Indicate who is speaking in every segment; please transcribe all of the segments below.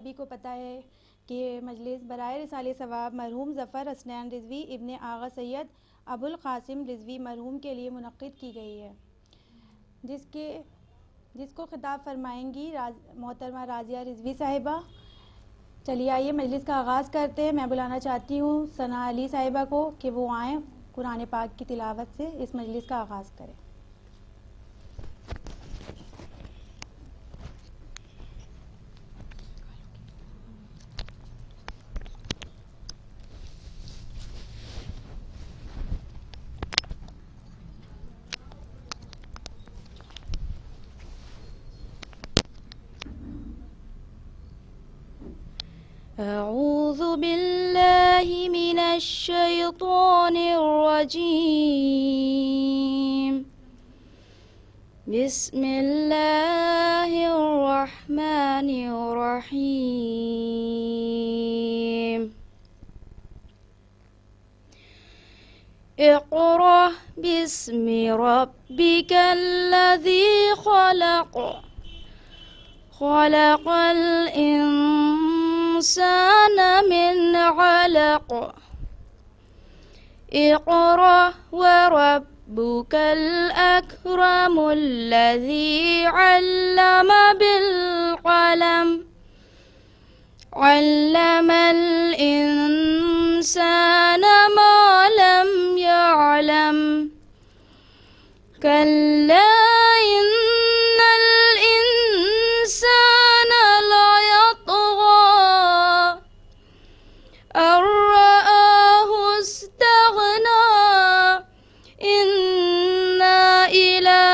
Speaker 1: سبھی کو پتہ ہے کہ مجلس برائے رسالہ ثواب مرحوم ظفر حسنین رضوی ابن آغا سید ابو القاسم رضوی مرحوم کے لیے منعقد کی گئی ہے، جس کو خطاب فرمائیں گی محترمہ راضیہ رضوی صاحبہ۔ چلیے آئیے مجلس کا آغاز کرتے ہیں۔ میں بلانا چاہتی ہوں ثنا علی صاحبہ کو کہ وہ آئیں، قرآن پاک کی تلاوت سے اس مجلس کا آغاز کریں۔
Speaker 2: أعوذ بالله من الشيطان الرجيم. بسم الله الرحمن الرحيم. اقرأ باسم ربك الذي خلق الإنسان من علق. اقرأ وربك الأكرم الذي علم بالقلم علم الإنسان ما لم يعلم. كلا إن الإنسان ليطغى أن رآه استغنى. إن إلى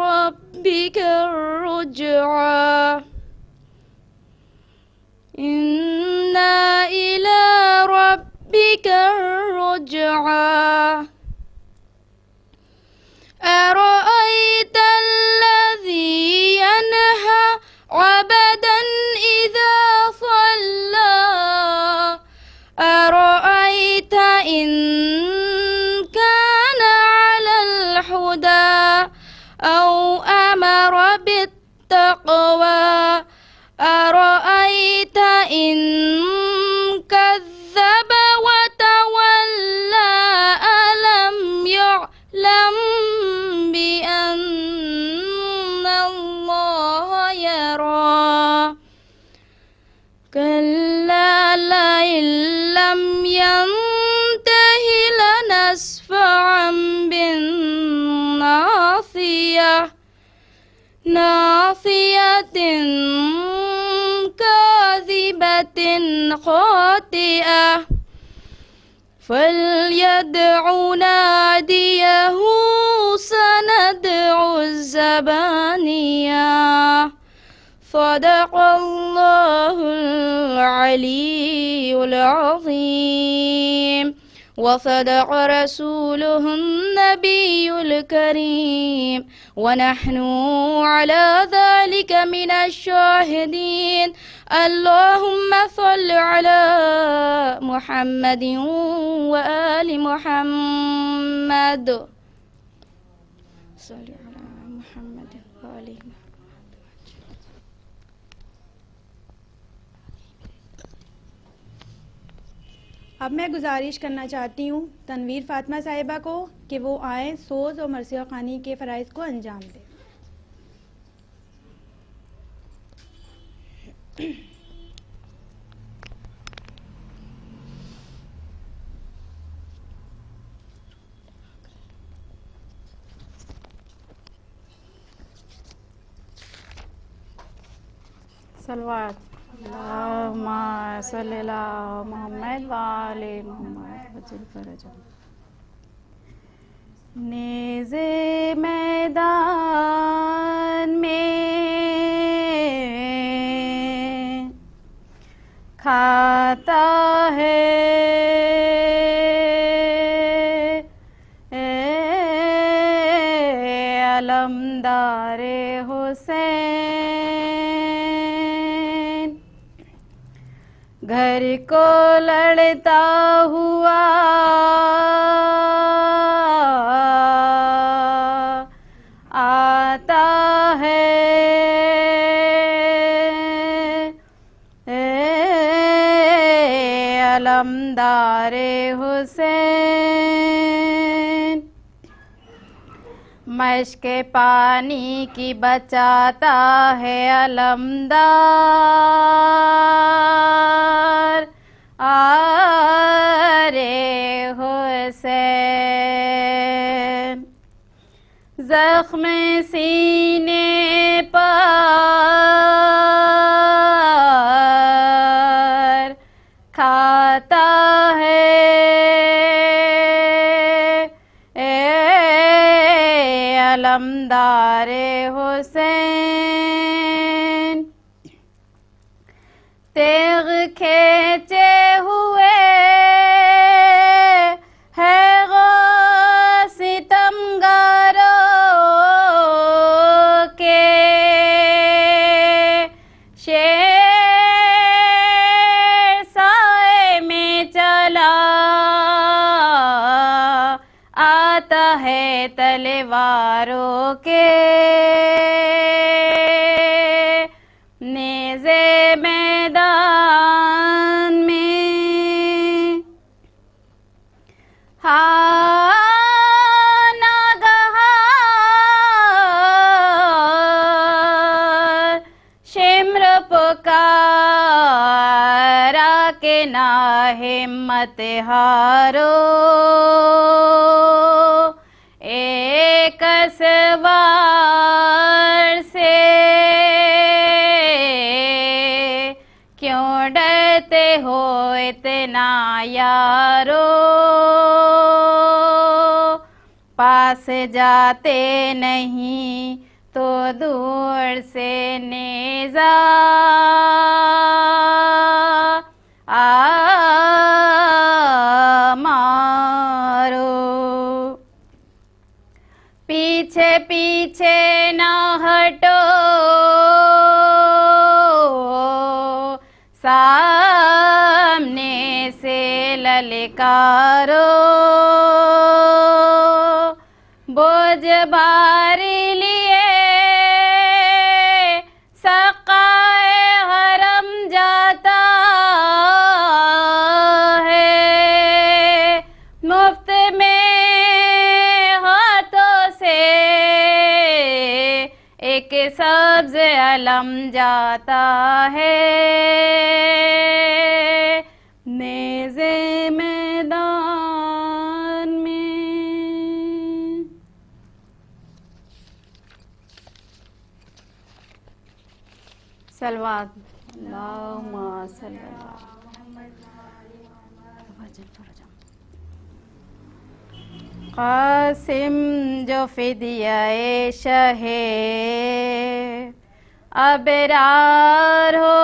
Speaker 2: ربك الرجعى. إن إلى ربك الرجعى. أرأيت الذي ينهى عبدا إذا صلى. أرأيت إن كان على الهدى أو أمر بالتقوى. أرأيت إن كذب وتولى. ألم يعلم بأن الله يرى. كلا لئن لم ينته لنسفعا بالناصية. ناصية كاذبة خاطئة. فليدع ناديه سندع الزبانية. صدق الله العلي العظيم وصدق رسوله النبي الكريم ونحن على ذلك من الشاهدين. اللهم صل على محمد وآل محمد. صل على محمد وآل محمد.
Speaker 1: اب میں گزارش کرنا چاہتی ہوں تنویر فاطمہ صاحبہ کو کہ وہ آئیں سوز اور مرثیہ خوانی کے فرائض کو انجام دیں۔
Speaker 3: صلوات اللہم صلی علی محمد وآل محمد وجل فرجہ. نیز میدان میں کھاتا ہے علمدار حسین. گھر کو لڑتا ہوا آتا ہے علمدار حسین، مشک پانی کی بچاتا ہے علمدار آرے حسین، زخم سینے پر کھاتا ہے اے علمدار حسین، تیغ کھینچے ہوئے ہے ستمگاروں کے، شیر سائے میں چلا آتا ہے تلواروں کے، نیزے میدان میں ناگہان شمر پکارا کہ نہ ہمت ہارو، ایک سوار سے کیوں ڈرتے ہو اتنا یارو، پاس جاتے نہیں تو دور سے نیزا مارو، پیچھے پیچھے نہ ہٹو سامنے سے للکارو، بوجھ بھاری لیے سقائے حرم جاتا ہے، مفت میں ہاتھوں سے ایک سبز علم جاتا ہے، نیزے میدان میں۔ صلوات اللہم صلی اللہ قاسم جو فدیہ شہ ابرار ہو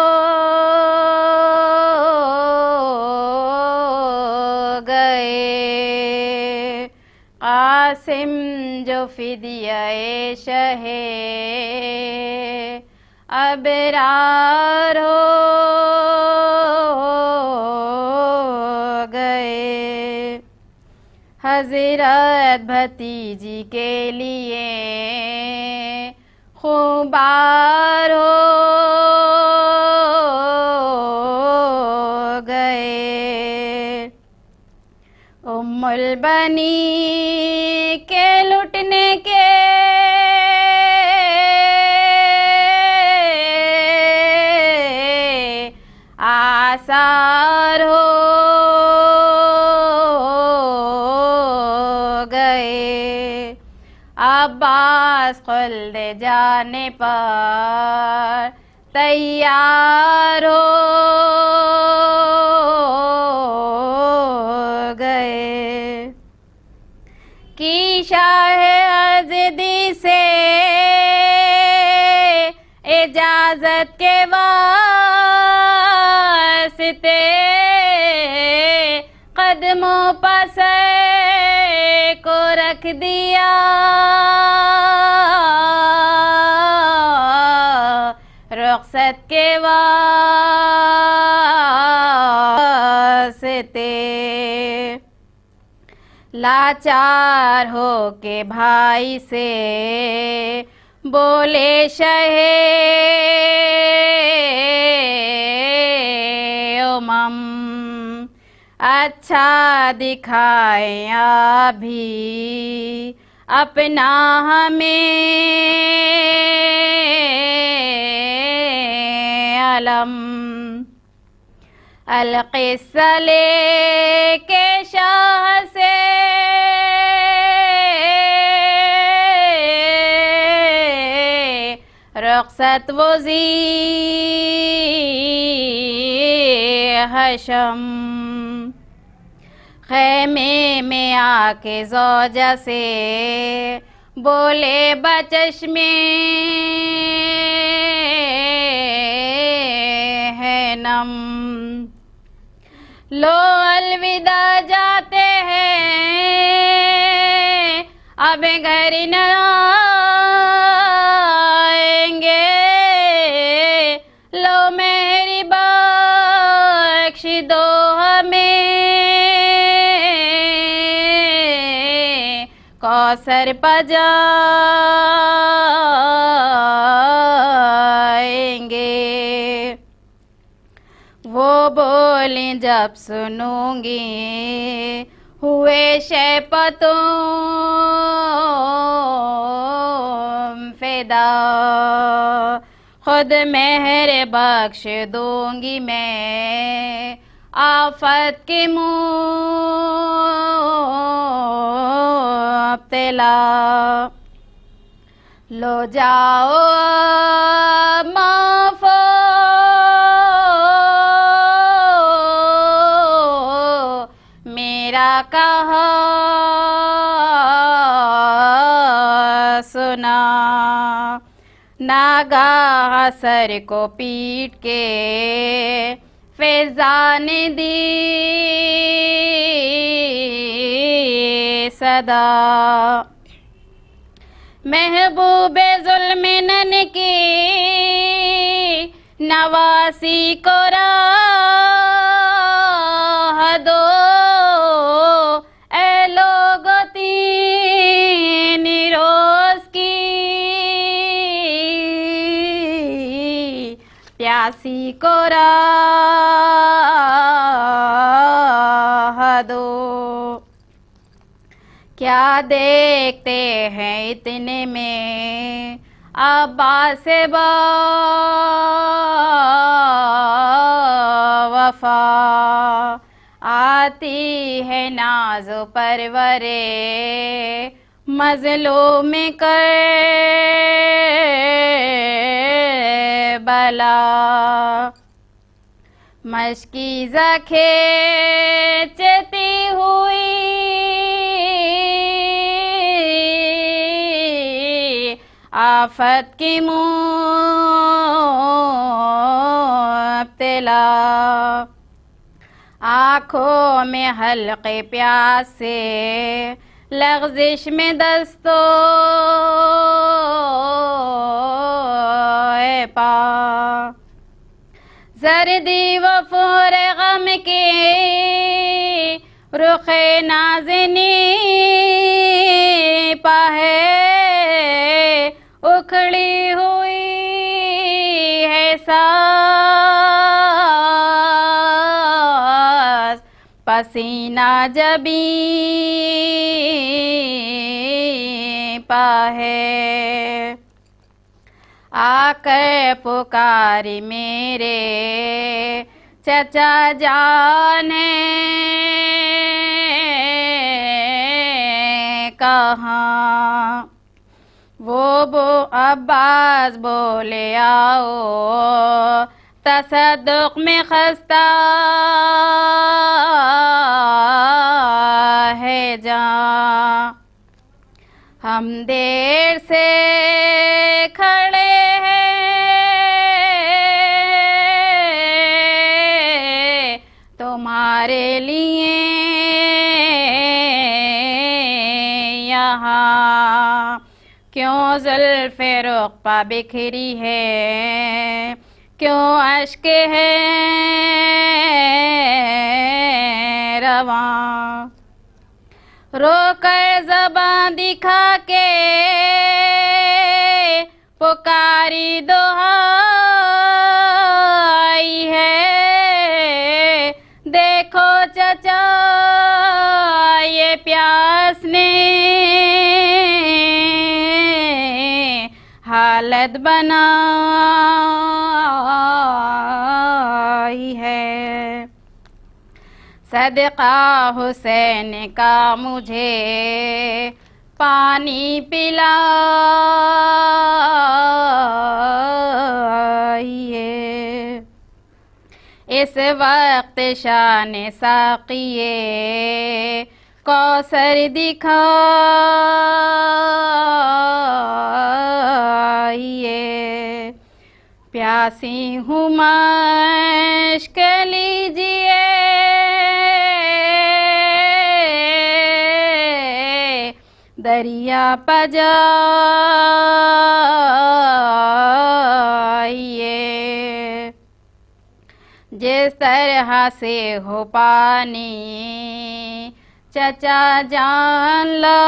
Speaker 3: گئے، قاسم جو فدیہ شہ ابرار ہو گئے، حضرت بھتیجی کے لیے خوبار ہو گئے، ام البنی کے لٹنے کے آثار ہو گئے، عباس خلد جانے پر تیار ہو گئے، کی شاہ ازدی سے اجازت کے واسطے قدموں پر سر کو رکھ دیا، رخصت کے واسطے لاچار ہو کے بھائی سے بولے شہ امم، اچھا دکھائیں آپ بھی اپنا ہمیں علم، القصہ لے کے شاہ سے رخصت وہ ذی حشم، خیمے میں آ کے زوجہ سے بولے بچشمے ہے نم، لو الوداع جاتے ہیں اب گھر نہ آئیں گے، لو میری بخش دو ہمیں کوثر پا جائیں گے، وہ بولیں جب سنوں گی ہوئے شہ تم فدا، خود مہر بخش دوں گی میں آفت کے مبتلا، لو جاؤ معاف میرا کہا سنا، ناگاہ سر کو پیٹ کے فضا نے دی صدا، محبوب ظلم نن کی نواسی کو راہ دو، اے لوگو تین روز کی پیاسی کو راہ دو، کیا دیکھتے ہیں اتنے میں عباس با وفا، آتی ہے ناز و پرورے مظلوم کربلا، مشکیزہ کھینچتی ہوئی آفت کی مبتلا، آنکھوں میں حلقے پیاس سے لغزش میں دستو پا، زردی و فور غم کے رخ نازنی پاہے اکھڑی ہوئی ہے ساز پسینہ جبیں پاہے، آ کر پکاری میرے چچا جان کہاں، وہ عباس بولے آؤ تصدق میں خستہ ہے جاں، ہم دیر سے کھڑے ہیں تمہارے لیے یہاں، کیوں زلف رخ پا بکھری ہے، کیوں اشک ہے رواں، رو کر زباں دکھا کے پکاری دہائی ہے، دیکھو چچا یہ پیاس نے حالت بنائی ہے، صدقہ حسین کا مجھے پانی پلائیے، اس وقت شان ساقیے کوثر دکھائیے، پیاسی ہوں مشک لیجیے، دریا پجائیے، جس طرح سے ہو پانی چچا جان لائیے،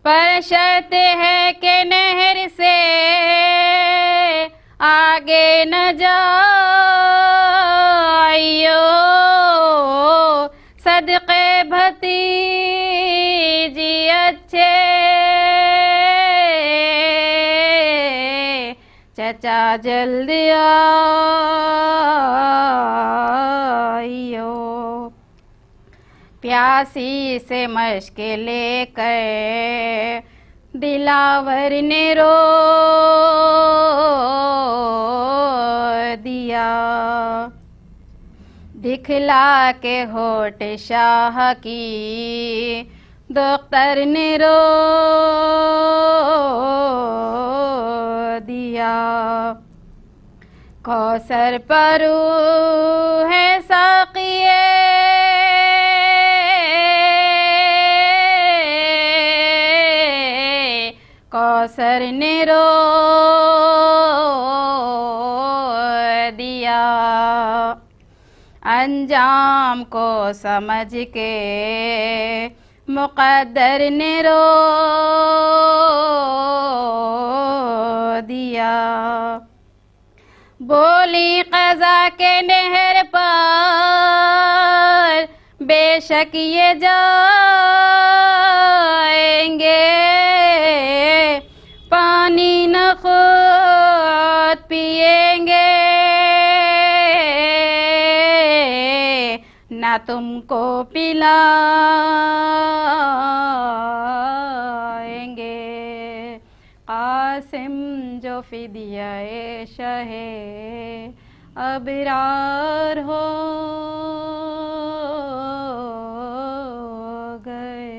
Speaker 3: پر شرط ہے کہ نہر سے آگے نہ جائیو، صدقے بھتیجی اچھے چچا جلدی آئیو، پیاسی سے مشک لے کر دلاور نے رو دیا، دکھلا کے ہوٹ شاہ کی دختر نے رو دیا، کوثر پرو ہے ساقیے کوثر نے رو دیا، انجام کو سمجھ کے مقدر نے رو دیا، بولی قضا کے نہر پر بے شک یہ جائیں گے، پانی نہ خود پئیں گے، نہ تم کو پلائیں گے، قاسم جو فدیہ شہ ابرار ہو گئے۔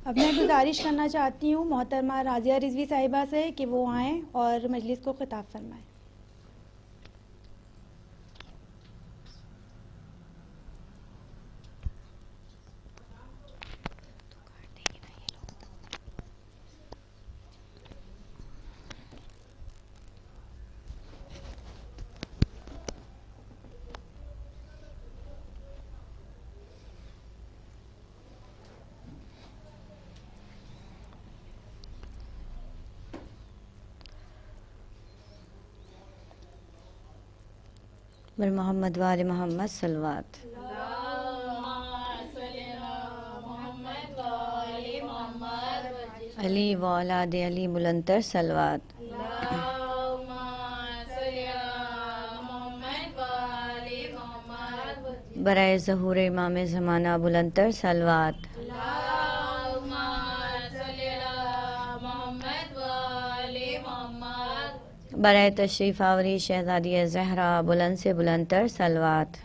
Speaker 1: اب میں گزارش کرنا چاہتی ہوں محترمہ راضیہ رضوی صاحبہ سے کہ وہ آئیں اور مجلس کو خطاب فرمائیں۔
Speaker 4: بر محمد وآل محمد صلوات۔ علی و اولاد علی بلندتر صلوات۔ برائے ظہور امام زمانہ بلندتر صلوات۔ برائے تشریف آوری شہزادی زہرا بلند سے بلندتر صلوات۔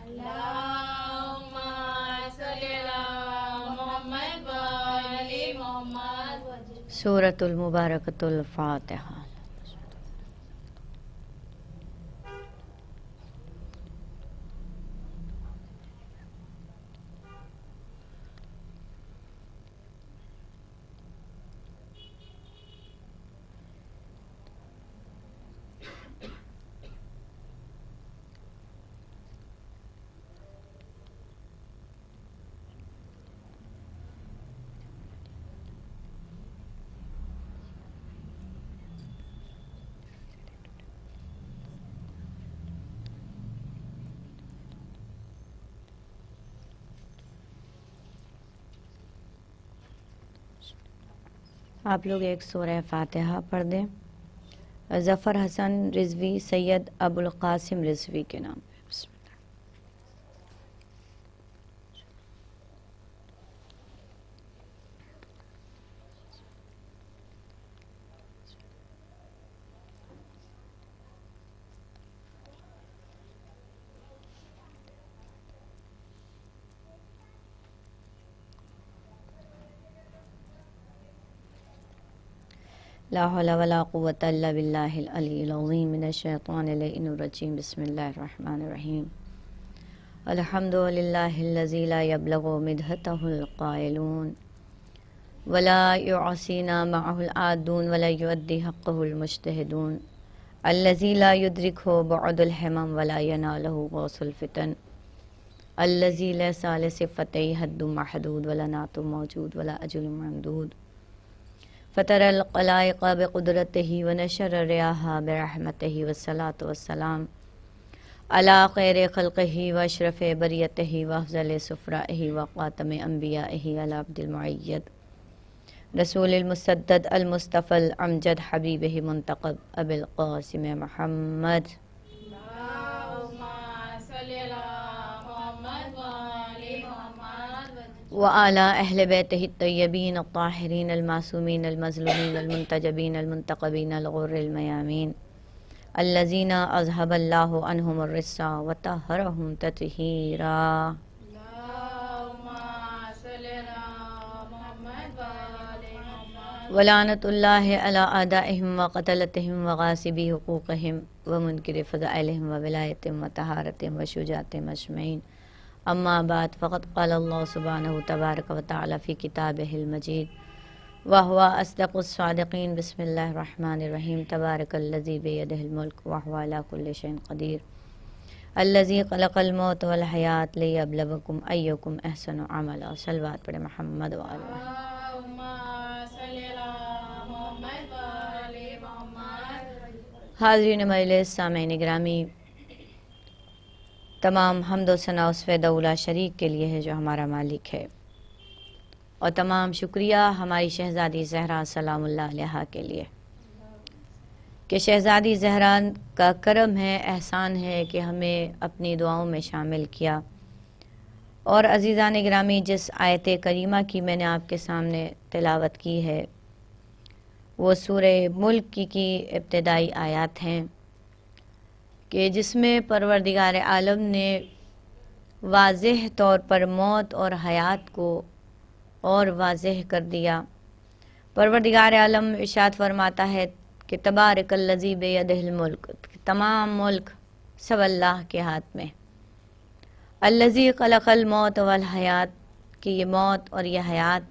Speaker 4: سورۃ المبارکۃ الفاتحہ۔ آپ لوگ ایک سورہ فاتحہ پڑھ دیں ظفر حسن رضوی سید ابوالقاسم رضوی کے نام پہ. بسم اللہ. لا حول ولا قوة الا باللہ العلی العظیم من الشیطان اللعین الرجیم. بسم اللہ الرحمن الرحیم. الحمد للہ الذی لا یبلغ مدحتہ القائلون ولا یعصینا معہ العادون ولا یؤدی حقہ المجتہدون الذی لا یدرکہ بعد الحمم ولا ینالہ غوث الفتن الذی لیس لصفتہ حد محدود ولا نعت موجود ولا اجل ممدود فطر القلائق بقدرته ونشر الرياح برحمته والصلاة والسلام على خير خلقه واشرف بريته وافضل سفرائه وخاتم انبيائه على عبد المعيد رسول المسدد المصطفى الامجد حبيبه منتقب ابي القاسم محمد. وعلى أهل بيته الطيبين الطاهرين المعصومين المظلومين المنتجبين المنتقبين الغر الميامين الذين أذهب الله عنهم الرجس وطهرهم تطهيرا. ولعنة الله على أعدائهم وقتلتهم وغاصبي حقوقهم ومنكر فضائلهم وولايتهم وطهارتهم وشجاعتهم أجمعين. اما بعد فقد قال اللہ سبحانہ تبارک و تعالی فی کتابہ المجید وہو اصدق الصادقین. بسم اللہ الرحمن الرحیم. تبارک الذی بیدہ الملک وہو علی کل شیء قدیر الذی خلق الموت والحیات لیبلوکم ایکم احسن عملا. صلوات پڑھے محمد و آل محمد. حاضرین مجلس، سامعین گرامی، تمام حمد و ثنا اس وحدہ لا شریک کے لیے ہے جو ہمارا مالک ہے، اور تمام شکریہ ہماری شہزادی زہرا سلام اللہ علیہا کے لیے کہ شہزادی زہرا کا کرم ہے، احسان ہے کہ ہمیں اپنی دعاؤں میں شامل کیا. اور عزیزان گرامی، جس آیت کریمہ کی میں نے آپ کے سامنے تلاوت کی ہے وہ سورہ ملک کی ابتدائی آیات ہیں کہ جس میں پروردگار عالم نے واضح طور پر موت اور حیات کو اور واضح کر دیا. پروردگار عالم ارشاد فرماتا ہے کہ تبارک الذی بیدہ الملک، تمام ملک سب اللہ کے ہاتھ میں. الذی خلق الموت والحیات، کہ یہ موت اور یہ حیات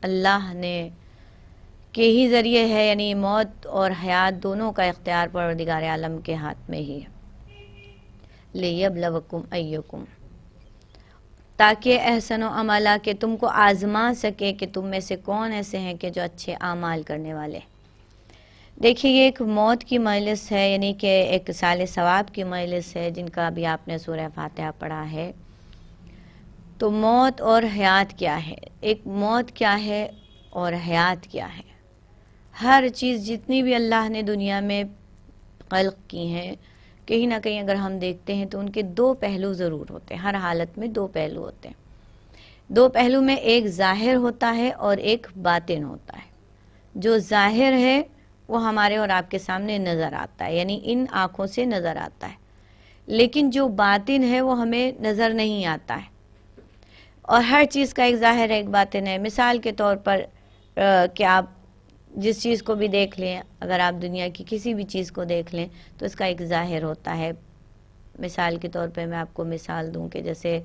Speaker 4: اللہ نے کے ہی ذریعے ہے، یعنی موت اور حیات دونوں کا اختیار پروردگار عالم کے ہاتھ میں ہی ہے. لیبلوکم ایکم، تاکہ احسن و عملہ، کہ تم کو آزما سکے کہ تم میں سے کون ایسے ہیں کہ جو اچھے اعمال کرنے والے. دیکھیے یہ ایک موت کی مجلس ہے، یعنی کہ ایک سال ثواب کی مجلس ہے جن کا بھی آپ نے سورہ فاتحہ پڑھا ہے. تو موت اور حیات کیا ہے؟ ایک موت کیا ہے اور حیات کیا ہے؟ ہر چیز جتنی بھی اللہ نے دنیا میں خلق کی ہیں، کہیں نہ کہیں اگر ہم دیکھتے ہیں تو ان کے دو پہلو ضرور ہوتے ہیں. ہر حالت میں دو پہلو ہوتے ہیں. دو پہلو میں ایک ظاہر ہوتا ہے اور ایک باطن ہوتا ہے. جو ظاہر ہے وہ ہمارے اور آپ کے سامنے نظر آتا ہے، یعنی ان آنکھوں سے نظر آتا ہے. لیکن جو باطن ہے وہ ہمیں نظر نہیں آتا ہے. اور ہر چیز کا ایک ظاہر ہے، ایک باطن ہے. مثال کے طور پر کہ آپ جس چیز کو بھی دیکھ لیں، اگر آپ دنیا کی کسی بھی چیز کو دیکھ لیں تو اس کا ایک ظاہر ہوتا ہے. مثال کے طور پہ میں آپ کو مثال دوں کہ جیسے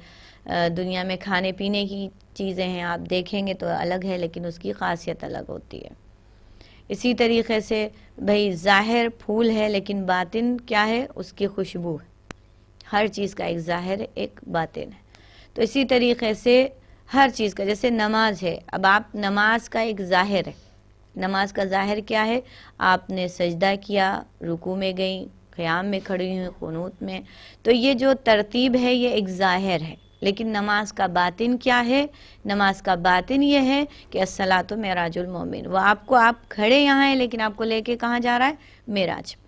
Speaker 4: دنیا میں کھانے پینے کی چیزیں ہیں، آپ دیکھیں گے تو الگ ہے لیکن اس کی خاصیت الگ ہوتی ہے. اسی طریقے سے بھئی ظاہر پھول ہے لیکن باطن کیا ہے؟ اس کی خوشبو ہے. ہر چیز کا ایک ظاہر ایک باطن ہے. تو اسی طریقے سے ہر چیز کا، جیسے نماز ہے، اب آپ نماز کا ایک ظاہر ہے. نماز کا ظاہر کیا ہے؟ آپ نے سجدہ کیا، رکوع میں گئیں، قیام میں کھڑی ہوئی، قنوت میں. تو یہ جو ترتیب ہے یہ ایک ظاہر ہے. لیکن نماز کا باطن کیا ہے؟ نماز کا باطن یہ ہے کہ الصلاۃ معراج المومن، وہ آپ کھڑے یہاں ہیں لیکن آپ کو لے کے کہاں جا رہا ہے؟ معراج میں۔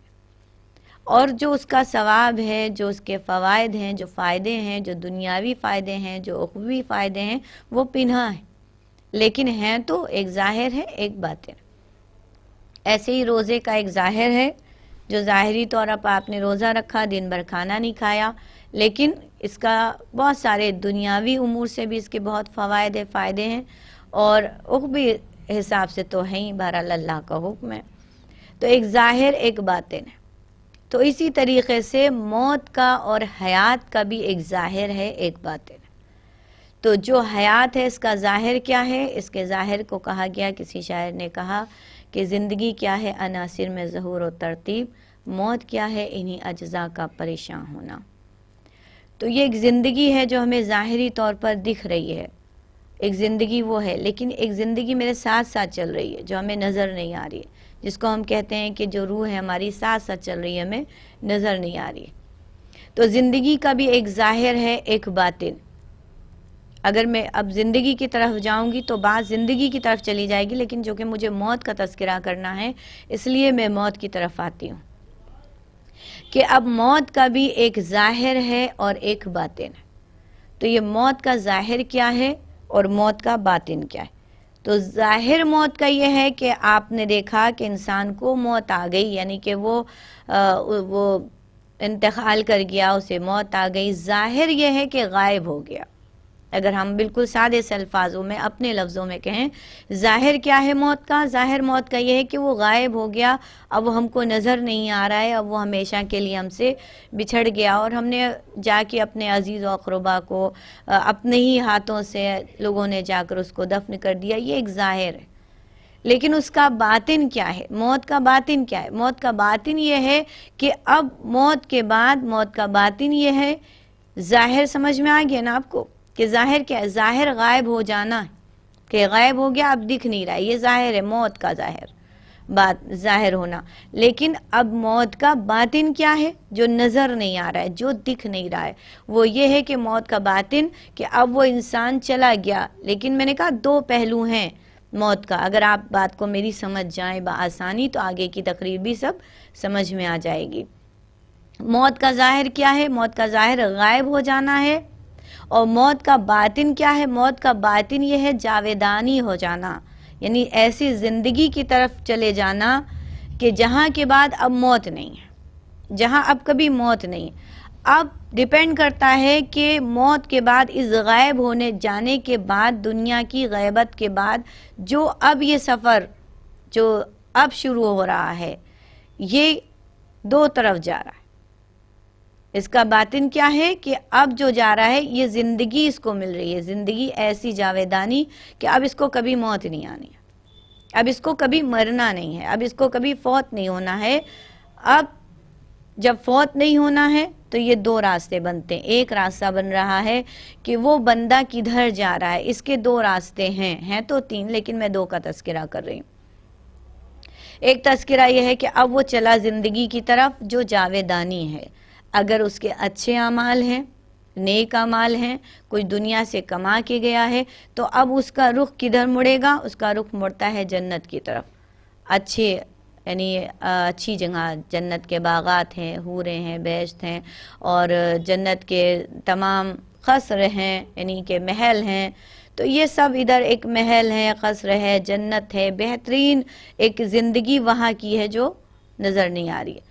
Speaker 4: اور جو اس کا ثواب ہے، جو اس کے فوائد ہیں، جو فائدے ہیں، جو دنیاوی فائدے ہیں، جو اخروی فائدے ہیں، وہ پنہا ہیں، لیکن ہیں تو ایک ظاہر ہے ایک باطن۔ ایسے ہی روزے کا ایک ظاہر ہے، جو ظاہری طور پر آپ نے روزہ رکھا، دن بھر کھانا نہیں کھایا، لیکن اس کا بہت سارے دنیاوی امور سے بھی اس کے بہت فائدے ہیں، اور اخروی حساب سے تو ہیں ہی، بہرحال اللہ کا حکم ہے۔ تو ایک ظاہر ایک باطن ہے۔ تو اسی طریقے سے موت کا اور حیات کا بھی ایک ظاہر ہے ایک باطن ہے۔ تو جو حیات ہے اس کا ظاہر کیا ہے؟ اس کے ظاہر کو کہا گیا، کسی شاعر نے کہا کہ زندگی کیا ہے عناصر میں ظہور و ترتیب، موت کیا ہے انہی اجزاء کا پریشان ہونا۔ تو یہ ایک زندگی ہے جو ہمیں ظاہری طور پر دکھ رہی ہے، ایک زندگی وہ ہے، لیکن ایک زندگی میرے ساتھ ساتھ چل رہی ہے جو ہمیں نظر نہیں آ رہی ہے، جس کو ہم کہتے ہیں کہ جو روح ہے ہماری ساتھ ساتھ چل رہی ہے، ہمیں نظر نہیں آ رہی ہے۔ تو زندگی کا بھی ایک ظاہر ہے ایک باطن۔ اگر میں اب زندگی کی طرف جاؤں گی تو بات زندگی کی طرف چلی جائے گی، لیکن جو کہ مجھے موت کا تذکرہ کرنا ہے اس لیے میں موت کی طرف آتی ہوں کہ اب موت کا بھی ایک ظاہر ہے اور ایک باطن ہے۔ تو یہ موت کا ظاہر کیا ہے اور موت کا باطن کیا ہے؟ تو ظاہر موت کا یہ ہے کہ آپ نے دیکھا کہ انسان کو موت آ گئی، یعنی کہ وہ انتقال کر گیا، اسے موت آ گئی۔ ظاہر یہ ہے کہ غائب ہو گیا۔ اگر ہم بالکل سادے سے الفاظوں میں اپنے لفظوں میں کہیں، ظاہر کیا ہے موت کا؟ ظاہر موت کا یہ ہے کہ وہ غائب ہو گیا، اب وہ ہم کو نظر نہیں آ رہا ہے، اب وہ ہمیشہ کے لیے ہم سے بچھڑ گیا، اور ہم نے جا کے اپنے عزیز و اقربا کو اپنے ہی ہاتھوں سے لوگوں نے جا کر اس کو دفن کر دیا۔ یہ ایک ظاہر ہے، لیکن اس کا باطن کیا ہے؟ موت کا باطن کیا ہے؟ موت کا باطن یہ ہے کہ اب موت کے بعد موت کا باطن یہ ہے، ظاہر سمجھ میں آ گیا نا آپ کو کہ ظاہر کیا ہے؟ ظاہر غائب ہو جانا ہے، کہ غائب ہو گیا، اب دکھ نہیں رہا ہے، یہ ظاہر ہے موت کا ظاہر ہونا۔ لیکن اب موت کا باطن کیا ہے؟ جو نظر نہیں آ رہا ہے، جو دکھ نہیں رہا ہے، وہ یہ ہے کہ موت کا باطن کہ اب وہ انسان چلا گیا۔ لیکن میں نے کہا دو پہلو ہیں موت کا، اگر آپ بات کو میری سمجھ جائیں بآسانی تو آگے کی تقریر بھی سب سمجھ میں آ جائے گی۔ موت کا ظاہر کیا ہے؟ موت کا ظاہر غائب ہو جانا ہے، اور موت کا باطن کیا ہے؟ موت کا باطن یہ ہے جاویدانی ہو جانا، یعنی ایسی زندگی کی طرف چلے جانا کہ جہاں کے بعد اب موت نہیں ہے، جہاں اب کبھی موت نہیں ہے۔ اب ڈیپینڈ کرتا ہے کہ موت کے بعد، اس غائب ہونے جانے کے بعد، دنیا کی غیبت کے بعد جو اب یہ سفر جو اب شروع ہو رہا ہے، یہ دو طرف جا رہا ہے۔ اس کا باطن کیا ہے کہ اب جو جا رہا ہے یہ زندگی اس کو مل رہی ہے، زندگی ایسی جاویدانی کہ اب اس کو کبھی موت نہیں آنی ہے، اب اس کو کبھی مرنا نہیں ہے، اب اس کو کبھی فوت نہیں ہونا ہے۔ اب جب فوت نہیں ہونا ہے تو یہ دو راستے بنتے ہیں۔ ایک راستہ بن رہا ہے کہ وہ بندہ کدھر جا رہا ہے، اس کے دو راستے ہیں تو تین، لیکن میں دو کا تذکرہ کر رہی ہوں۔ ایک تذکرہ یہ ہے کہ اب وہ چلا زندگی کی طرف جو جاویدانی ہے، اگر اس کے اچھے اعمال ہیں، نیک اعمال ہیں، کچھ دنیا سے کما کے گیا ہے، تو اب اس کا رخ کدھر مڑے گا؟ اس کا رخ مڑتا ہے جنت کی طرف، اچھی جگہ، جنت کے باغات ہیں، حوریں ہیں، بہشت ہیں، اور جنت کے تمام قصر ہیں، یعنی کہ محل ہیں۔ تو یہ سب ادھر ایک محل ہے، قصر ہے، جنت ہے، بہترین ایک زندگی وہاں کی ہے جو نظر نہیں آ رہی ہے۔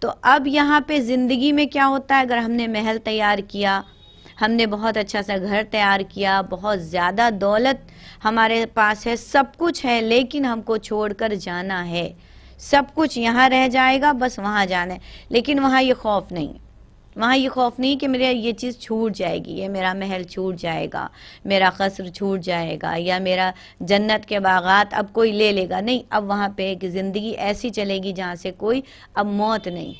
Speaker 4: تو اب یہاں پہ زندگی میں کیا ہوتا ہے؟ اگر ہم نے محل تیار کیا، ہم نے بہت اچھا سا گھر تیار کیا، بہت زیادہ دولت ہمارے پاس ہے، سب کچھ ہے، لیکن ہم کو چھوڑ کر جانا ہے، سب کچھ یہاں رہ جائے گا، بس وہاں جانا ہے، لیکن وہاں یہ خوف نہیں، وہاں یہ خوف نہیں کہ میرے یہ چیز چھوٹ جائے گی، یہ میرا محل چھوٹ جائے گا، میرا قصر چھوٹ جائے گا، یا میرا جنت کے باغات اب کوئی لے لے گا، نہیں۔ اب وہاں پہ ایک زندگی ایسی چلے گی جہاں سے کوئی اب موت نہیں،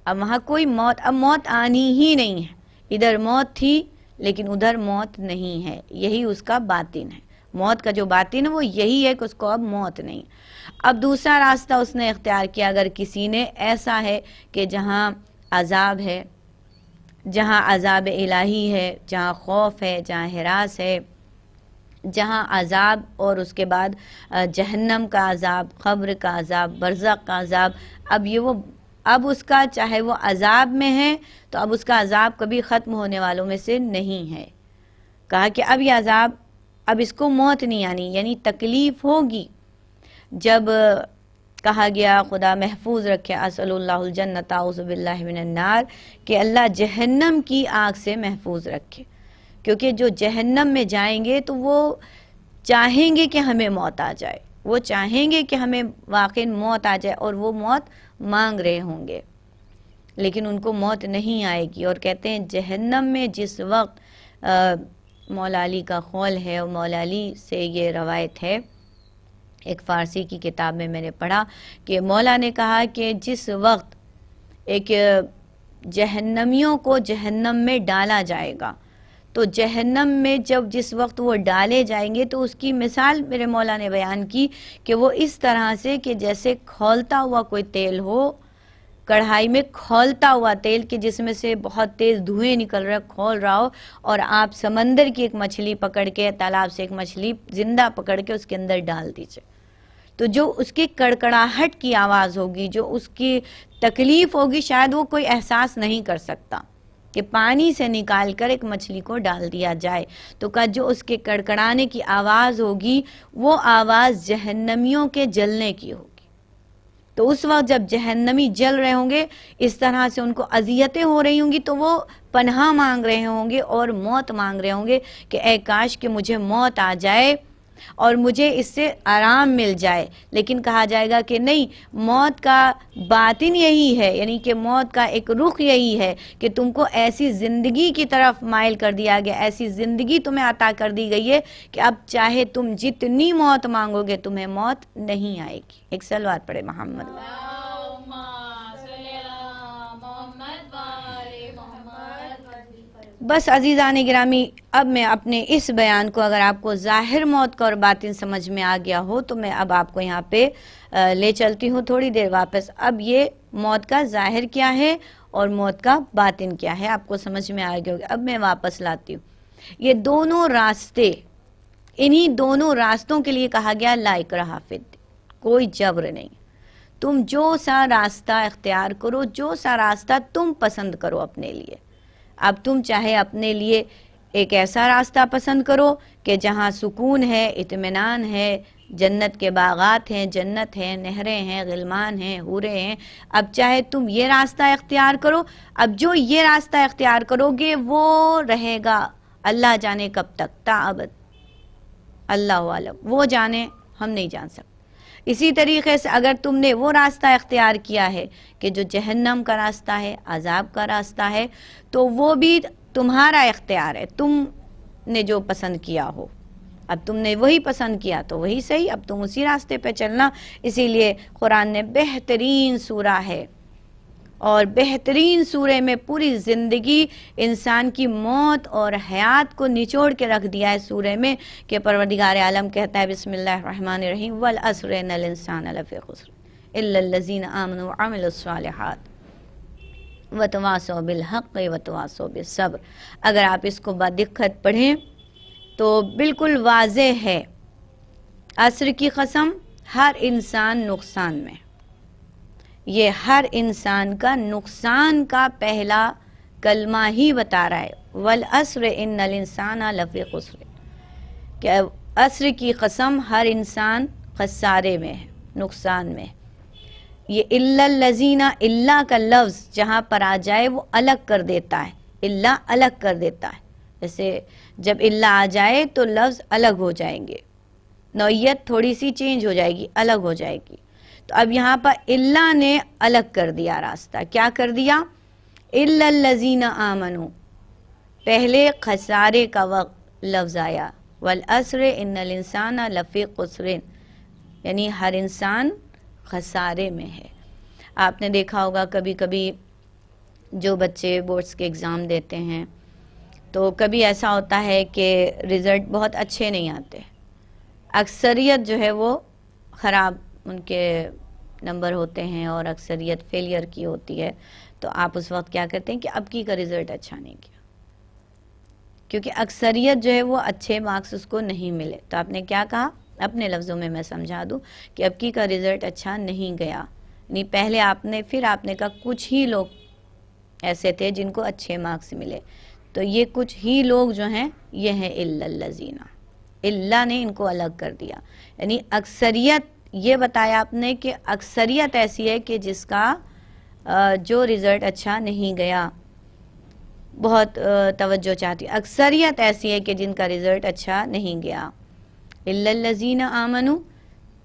Speaker 4: اب وہاں کوئی موت، اب موت آنی ہی نہیں ہے۔ ادھر موت تھی لیکن ادھر موت نہیں ہے، یہی اس کا باطن ہے۔ موت کا جو باطن ہے وہ یہی ہے کہ اس کو اب موت نہیں۔ اب دوسرا راستہ اس نے اختیار کیا، اگر کسی نے ایسا ہے کہ جہاں عذاب ہے، جہاں عذاب الہی ہے، جہاں خوف ہے، جہاں ہراس ہے، جہاں عذاب اور اس کے بعد جہنم کا عذاب، قبر کا عذاب، برزخ کا عذاب. اب اس کا چاہے وہ عذاب میں ہے تو اب اس کا عذاب کبھی ختم ہونے والوں میں سے نہیں ہے. کہا کہ اب یہ عذاب، اب اس کو موت نہیں آنی، یعنی تکلیف ہوگی. جب کہا گیا خدا محفوظ رکھے، اسأل اللہ الجنت اعوذ باللہ من النار، کہ اللہ جہنم کی آگ سے محفوظ رکھے، کیونکہ جو جہنم میں جائیں گے تو وہ چاہیں گے کہ ہمیں موت آ جائے، وہ چاہیں گے کہ ہمیں واقعی موت آ جائے، اور وہ موت مانگ رہے ہوں گے، لیکن ان کو موت نہیں آئے گی. اور کہتے ہیں جہنم میں جس وقت مولا علی کا قول ہے، اور مولا علی سے یہ روایت ہے، ایک فارسی کی کتاب میں نے پڑھا کہ مولا نے کہا کہ جس وقت ایک جہنمیوں کو جہنم میں ڈالا جائے گا، تو جہنم میں جس وقت وہ ڈالے جائیں گے تو اس کی مثال میرے مولا نے بیان کی کہ وہ اس طرح سے کہ جیسے کھولتا ہوا کوئی تیل ہو، کڑھائی میں کھولتا ہوا تیل کہ جس میں سے بہت تیز دھوئیں نکل رہا، کھول رہا ہو، اور آپ سمندر کی ایک مچھلی پکڑ کے، تالاب سے ایک مچھلی زندہ پکڑ کے اس کے اندر ڈال دیجئے، تو جو اس کی کڑکڑاہٹ کی آواز ہوگی، جو اس کی تکلیف ہوگی، شاید وہ کوئی احساس نہیں کر سکتا کہ پانی سے نکال کر ایک مچھلی کو ڈال دیا جائے. تو کہ جو اس کے کڑکڑانے کی آواز ہوگی وہ آواز جہنمیوں کے جلنے کی ہوگی. تو اس وقت جب جہنمی جل رہے ہوں گے، اس طرح سے ان کو اذیتیں ہو رہی ہوں گی، تو وہ پناہ مانگ رہے ہوں گے اور موت مانگ رہے ہوں گے کہ اے کاش کہ مجھے موت آ جائے اور مجھے اس سے آرام مل جائے. لیکن کہا جائے گا کہ نہیں، موت کا باطن یہی ہے، یعنی کہ موت کا ایک رخ یہی ہے کہ تم کو ایسی زندگی کی طرف مائل کر دیا گیا، ایسی زندگی تمہیں عطا کر دی گئی ہے کہ اب چاہے تم جتنی موت مانگو گے تمہیں موت نہیں آئے گی. ایک صلوات پڑھے محمد. بس عزیزان گرامی، اب میں اپنے اس بیان کو، اگر آپ کو ظاہر موت کا اور باطن سمجھ میں آ گیا ہو تو میں اب آپ کو یہاں پہ لے چلتی ہوں تھوڑی دیر واپس. اب یہ موت کا ظاہر کیا ہے اور موت کا باطن کیا ہے آپ کو سمجھ میں آ گیا ہوگا. اب میں واپس لاتی ہوں. یہ دونوں راستے، انہی دونوں راستوں کے لیے کہا گیا لا اکراہ فی الدین، کوئی جبر نہیں. تم جو سا راستہ اختیار کرو، جو سا راستہ تم پسند کرو اپنے لیے. اب تم چاہے اپنے لیے ایک ایسا راستہ پسند کرو کہ جہاں سکون ہے، اطمینان ہے، جنت کے باغات ہیں، جنت ہیں، نہریں ہیں، غلمان ہیں، حوریں ہیں. اب چاہے تم یہ راستہ اختیار کرو. اب جو یہ راستہ اختیار کرو گے وہ رہے گا اللہ جانے کب تک، تا ابد، اللہ عالم، وہ جانے، ہم نہیں جان سکتے. اسی طریقے سے اگر تم نے وہ راستہ اختیار کیا ہے کہ جو جہنم کا راستہ ہے، عذاب کا راستہ ہے، تو وہ بھی تمہارا اختیار ہے، تم نے جو پسند کیا ہو. اب تم نے وہی پسند کیا تو وہی صحیح، اب تم اسی راستے پہ چلنا. اسی لیے قرآن نے بہترین سورہ ہے، اور بہترین سورے میں پوری زندگی انسان کی موت اور حیات کو نچوڑ کے رکھ دیا ہے سورے میں، کہ پروردگار عالم کہتا ہے بسم اللہ الرحمن الرحیم والعصر ان الانسان لفی خسر الا الذین آمنوا وعملوا الصالحات وتواصوا بالحق وتواصوا بالصبر. اگر آپ اس کو بدقت پڑھیں تو بالکل واضح ہے، عصر کی قسم، ہر انسان نقصان میں. یہ ہر انسان کا نقصان کا پہلا کلمہ ہی بتا رہا ہے، والعصر ان الانسان لفی خسر، کہ عصر کی قسم ہر انسان خسارے میں ہے، نقصان میں. یہ الا الذین، اللہ کا لفظ جہاں پر آ جائے وہ الگ کر دیتا ہے، اللہ الگ کر دیتا ہے. جیسے جب اللہ آ جائے تو لفظ الگ ہو جائیں گے، نوعیت تھوڑی سی چینج ہو جائے گی، الگ ہو جائے گی. تو اب یہاں پر اللہ نے الگ کر دیا راستہ. کیا کر دیا؟ الا الذین آمنوا، پہلے خسارے کا وقت لفظ آیا، والعصر ان الانسان لفی خسر، یعنی ہر انسان خسارے میں ہے. آپ نے دیکھا ہوگا کبھی کبھی جو بچے بورڈز کے ایگزام دیتے ہیں تو کبھی ایسا ہوتا ہے کہ رزلٹ بہت اچھے نہیں آتے، اکثریت جو ہے وہ خراب ان کے نمبر ہوتے ہیں اور اکثریت فیلئر کی ہوتی ہے. تو آپ اس وقت کیا کرتے ہیں کہ اب کی کا رزلٹ اچھا نہیں کیا، کیونکہ اکثریت جو ہے وہ اچھے مارکس اس کو نہیں ملے، تو آپ نے کیا کہا، اپنے لفظوں میں سمجھا دوں کہ اب کی کا رزلٹ اچھا نہیں گیا، یعنی پہلے آپ نے کہا کچھ ہی لوگ ایسے تھے جن کو اچھے مارکس ملے، تو یہ کچھ ہی لوگ جو ہیں یہ ہیں الا الذین، اللہ نے ان کو الگ کر دیا، یعنی اکثریت یہ بتایا آپ نے کہ اکثریت ایسی ہے کہ جس کا جو رزلٹ اچھا نہیں گیا، بہت توجہ چاہتی، اکثریت ایسی ہے کہ جن کا رزلٹ اچھا نہیں گیا، الا الذین آمنوا،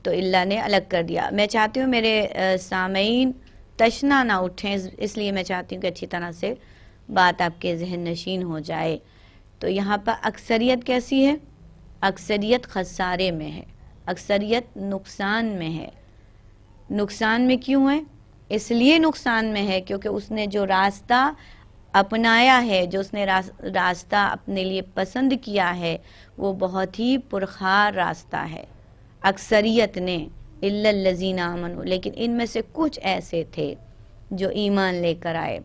Speaker 4: تو اللہ نے الگ کر دیا۔ میں چاہتی ہوں میرے سامعین تشنا نہ اٹھیں، اس لیے میں چاہتی ہوں کہ اچھی طرح سے بات آپ کے ذہن نشین ہو جائے۔ تو یہاں پر اکثریت کیسی ہے؟ اکثریت خسارے میں ہے، اکثریت نقصان میں ہے۔ نقصان میں کیوں ہے؟ اس لیے نقصان میں ہے کیونکہ اس نے جو راستہ اپنایا ہے، جو اس نے راستہ اپنے لیے پسند کیا ہے، وہ بہت ہی پرخار راستہ ہے اکثریت نے، الا الذین آمنوا، لیکن ان میں سے کچھ ایسے تھے جو ایمان لے کر آئے،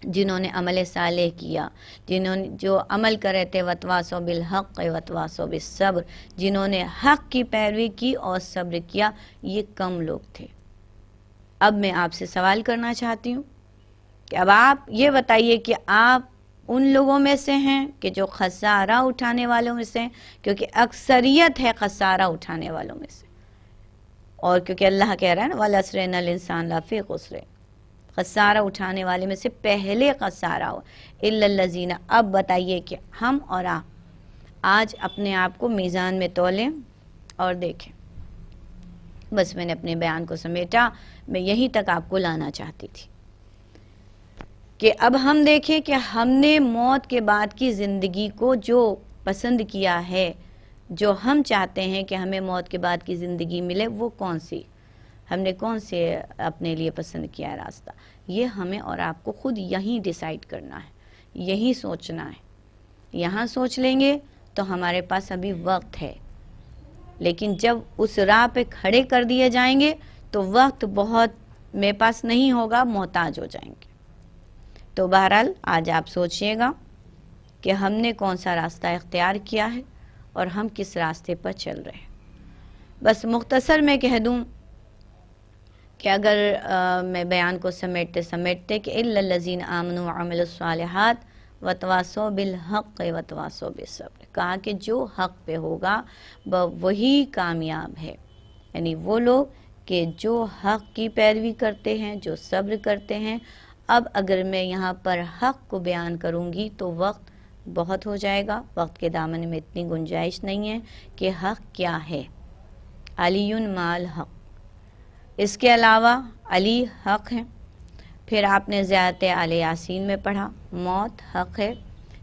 Speaker 4: جنہوں نے عمل صالح کیا، جنہوں نے جو عمل کرے تھے، وتواصوا بالحق وتواصوا بالصبر، جنہوں نے حق کی پیروی کی اور صبر کیا، یہ کم لوگ تھے۔ اب میں آپ سے سوال کرنا چاہتی ہوں کہ اب آپ یہ بتائیے کہ آپ ان لوگوں میں سے ہیں کہ جو خسارہ اٹھانے والوں میں سے ہیں، کیونکہ اکثریت ہے خسارہ اٹھانے والوں میں سے، اور کیونکہ اللہ کہہ رہا ہے نا وَالْعَصْرِ إِنَّ الْإِنسَانَ لَفِي خُسْرٍ، خسارہ اٹھانے والے میں سے پہلے خسارہ ہو، إِلَّا الَّذِينَ۔ اب بتائیے کہ ہم اور آپ آج اپنے آپ کو میزان میں تولیں اور دیکھیں۔ بس میں نے اپنے بیان کو سمیٹا، میں یہیں تک آپ کو لانا چاہتی تھی کہ اب ہم دیکھیں کہ ہم نے موت کے بعد کی زندگی کو جو پسند کیا ہے، جو ہم چاہتے ہیں کہ ہمیں موت کے بعد کی زندگی ملے، وہ کون سی، ہم نے کون سے اپنے لیے پسند کیا ہے راستہ، یہ ہمیں اور آپ کو خود یہیں ڈیسائیڈ کرنا ہے، یہیں سوچنا ہے۔ یہاں سوچ لیں گے تو ہمارے پاس ابھی وقت ہے، لیکن جب اس راہ پہ کھڑے کر دیے جائیں گے تو وقت بہت میرے پاس نہیں ہوگا، محتاج ہو جائیں گے۔ تو بہرحال آج آپ سوچئے گا کہ ہم نے کون سا راستہ اختیار کیا ہے اور ہم کس راستے پر چل رہے ہیں۔ بس مختصر میں کہہ دوں کہ اگر میں بیان کو سمیٹتے کہ الا الذین آمنوا وعملوا الصالحات وتواصوا بالحق وتواصوا بالصبر، کہا کہ جو حق پہ ہوگا وہی کامیاب ہے، یعنی وہ لوگ کہ جو حق کی پیروی کرتے ہیں، جو صبر کرتے ہیں۔ اب اگر میں یہاں پر حق کو بیان کروں گی تو وقت بہت ہو جائے گا، وقت کے دامن میں اتنی گنجائش نہیں ہے کہ حق کیا ہے۔ علی مال حق، اس کے علاوہ علی حق ہے۔ پھر آپ نے زیارت آل یاسین میں پڑھا، موت حق ہے،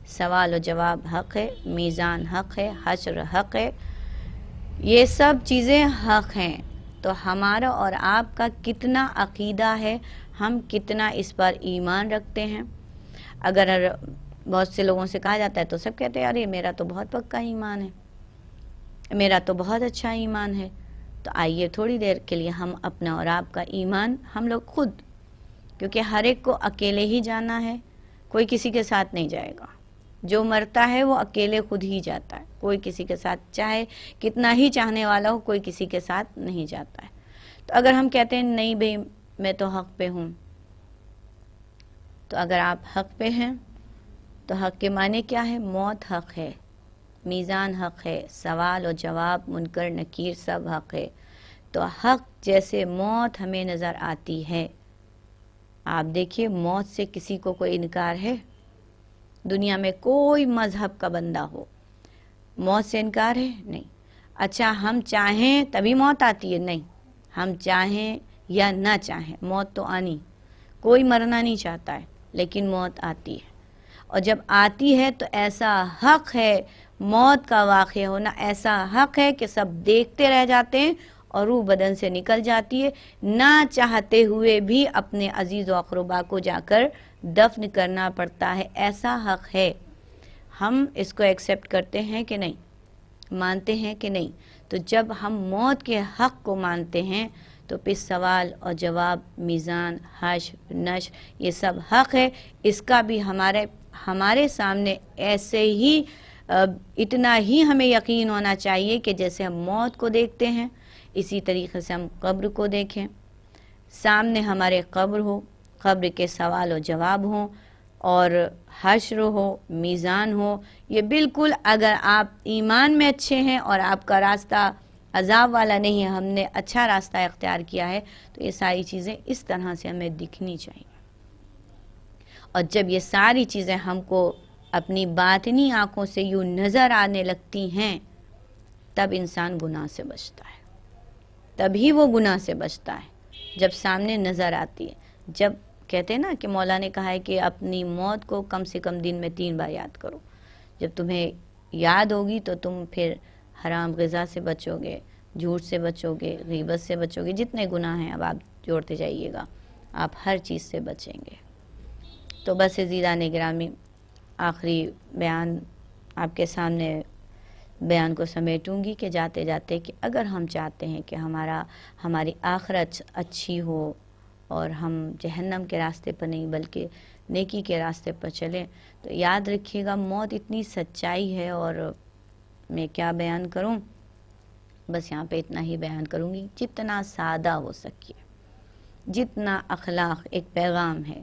Speaker 4: سوال و جواب حق ہے، میزان حق ہے، حشر حق ہے، یہ سب چیزیں حق ہیں۔ تو ہمارا اور آپ کا کتنا عقیدہ ہے، ہم کتنا اس پر ایمان رکھتے ہیں۔ اگر بہت سے لوگوں سے کہا جاتا ہے تو سب کہتے ہیں ارے میرا تو بہت پکا ایمان ہے، میرا تو بہت اچھا ایمان ہے۔ تو آئیے تھوڑی دیر کے لیے ہم اپنا اور آپ کا ایمان ہم لوگ خود، کیونکہ ہر ایک کو اکیلے ہی جانا ہے، کوئی کسی کے ساتھ نہیں جائے گا، جو مرتا ہے وہ اکیلے خود ہی جاتا ہے، کوئی کسی کے ساتھ چاہے کتنا ہی چاہنے والا ہو، کوئی کسی کے ساتھ نہیں جاتا ہے۔ تو اگر ہم کہتے ہیں نہیں بھئی میں تو حق پہ ہوں، تو اگر آپ حق پہ ہیں تو حق کے معنی کیا ہے؟ موت حق ہے، میزان حق ہے، سوال و جواب منکر نکیر سب حق ہے۔ تو حق جیسے موت ہمیں نظر آتی ہے، آپ دیکھیے موت سے کسی کو کوئی انکار ہے؟ دنیا میں کوئی مذہب کا بندہ ہو، موت سے انکار ہے؟ نہیں۔ اچھا ہم چاہیں تبھی موت آتی ہے؟ نہیں، ہم چاہیں یا نہ چاہیں موت تو آنی، کوئی مرنا نہیں چاہتا ہے لیکن موت آتی ہے، اور جب آتی ہے تو ایسا حق ہے موت کا واقع ہونا، ایسا حق ہے کہ سب دیکھتے رہ جاتے ہیں اور روح بدن سے نکل جاتی ہے، نہ چاہتے ہوئے بھی اپنے عزیز و اقربا کو جا کر دفن کرنا پڑتا ہے، ایسا حق ہے۔ ہم اس کو ایکسیپٹ کرتے ہیں کہ نہیں، مانتے ہیں کہ نہیں؟ تو جب ہم موت کے حق کو مانتے ہیں تو پھر سوال اور جواب، میزان، حشر، نشر، یہ سب حق ہے. اس کا بھی ہمارے سامنے ایسے ہی اتنا ہی ہمیں یقین ہونا چاہیے کہ جیسے ہم موت کو دیکھتے ہیں اسی طریقے سے ہم قبر کو دیکھیں. سامنے ہمارے قبر ہو، قبر کے سوال و جواب ہوں، اور حشر ہو، میزان ہو. یہ بالکل اگر آپ ایمان میں اچھے ہیں اور آپ کا راستہ عذاب والا نہیں ہے، ہم نے اچھا راستہ اختیار کیا ہے، تو یہ ساری چیزیں اس طرح سے ہمیں دکھنی چاہیے. اور جب یہ ساری چیزیں ہم کو اپنی باطنی آنکھوں سے یوں نظر آنے لگتی ہیں، تب انسان گناہ سے بچتا ہے. تبھی وہ گناہ سے بچتا ہے جب سامنے نظر آتی ہے. جب کہتے ہیں نا کہ مولا نے کہا ہے کہ اپنی موت کو کم سے کم دن میں 3 بار یاد کرو. جب تمہیں یاد ہوگی تو تم پھر حرام غذا سے بچو گے، جھوٹ سے بچو گے، غیبت سے بچو گے، جتنے گناہ ہیں اب آپ جوڑتے جائیے گا، آپ ہر چیز سے بچیں گے. تو بس عزیزان گرامی، آخری بیان آپ کے سامنے بیان کو سمیٹوں گی کہ جاتے جاتے کہ اگر ہم چاہتے ہیں کہ ہماری آخرت اچھی ہو اور ہم جہنم کے راستے پر نہیں بلکہ نیکی کے راستے پر چلیں، تو یاد رکھیے گا موت اتنی سچائی ہے. اور میں کیا بیان کروں، بس یہاں پہ اتنا ہی بیان کروں گی، جتنا سادہ ہو سکے، جتنا اخلاق ایک پیغام ہے،